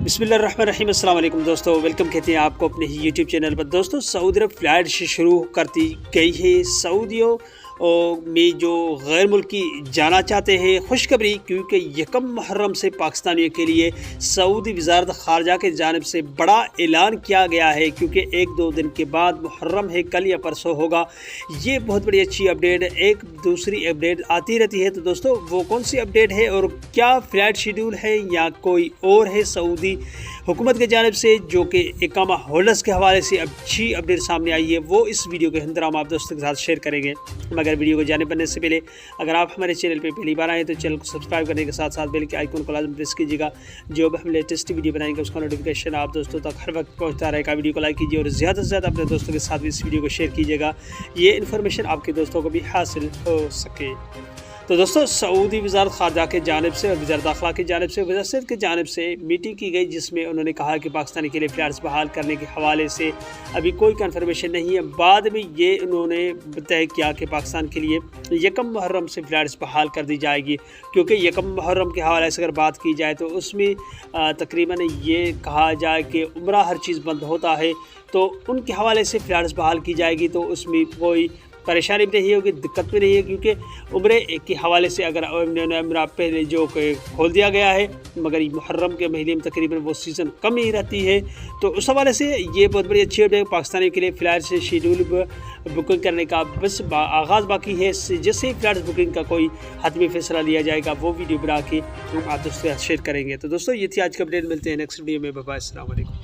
बिस्मिल्लाहिर्रहमानिर्रहीम अस्सलाम वालेकुम दोस्तों, वेलकम कहते हैं आपको अपने ही यूट्यूब चैनल पर। दोस्तों, सऊदी अरब फ्लाइट शुरू करती गई है। सऊदियों में जो गैर मुल्की जाना चाहते हैं, खुशखबरी, क्योंकि यकम मुहर्रम से पाकिस्तानियों के लिए सऊदी वज़ारत ख़ारजा की जानिब से बड़ा ऐलान किया गया है, क्योंकि एक दो दिन के बाद मुहर्रम है, कल या परसों होगा। ये बहुत बड़ी अच्छी अपडेट, एक दूसरी अपडेट आती रहती है। तो दोस्तों, वो कौन सी अपडेट है और क्या फ़्लाइट शेड्यूल है या कोई और है सऊदी हुकूमत की जानिब से, जो कि इकामा होल्डर्स के हवाले से अच्छी अपडेट सामने आई है, वो इस वीडियो के अंदर हम आप दोस्तों के साथ शेयर करेंगे। मगर वीडियो को जाने बनने से पहले अगर आप हमारे चैनल पे पहली बार आए तो चैनल को सब्सक्राइब करने के साथ साथ बेल के आइकन को लाजम प्रेस कीजिएगा। जो भी हम लेटेस्ट वीडियो बनाएंगे उसका नोटिफिकेशन आप दोस्तों तक हर वक्त पहुंचता रहेगा। वीडियो को लाइक कीजिए और ज़्यादा से ज़्यादा अपने दोस्तों के साथ भी इस वीडियो को शेयर कीजिएगा, ये इन्फॉर्मेशन आपके दोस्तों को भी हासिल हो सके। तो दोस्तों, सऊदी वज़ारत ख़ारजा की जानिब से और वज़ारत दाखिला की जानिब से, वज़ारत की जानिब से मीटिंग की गई, जिसमें उन्होंने कहा कि पाकिस्तानी के लिए फ़्लाइट्स बहाल करने के हवाले से अभी कोई कन्फर्मेशन नहीं है। बाद में ये उन्होंने तय किया कि पाकिस्तान के लिए यकम मुहर्रम से फ़्लाइट्स बहाल कर दी जाएगी, क्योंकि यकम मुहर्रम के हवाले से अगर बात की जाए तो उसमें तकरीबन ये कहा जाए कि उम्रा हर चीज़ बंद होता है, तो उनके हवाले से फ़्लाइट्स बहाल की जाएगी। तो उसमें कोई परेशानी भी नहीं होगी, दिक्कत भी नहीं है, क्योंकि उम्रे के हवाले से अगर उम्रा पहले जो खोल दिया गया है, मगर मुहर्रम के महीने में तकरीबन वो सीज़न कम ही रहती है। तो उस हवाले से ये बहुत बड़ी अच्छी अपडेट, पाकिस्तानी के लिए फ़्लाइट से शेड्यूल बुकिंग करने का बस आगाज़ बाकी है। जैसे ही फ़्लाइट बुकिंग का कोई हतमी फैसला लिया जाएगा, वो वीडियो बना के हम आप दोस्तों शेयर करेंगे। तो दोस्तों, ये थी आज की अपडेट, मिलते हैं नेक्स्ट वीडियो में। बाय बाय, अस्सलाम वालेकुम।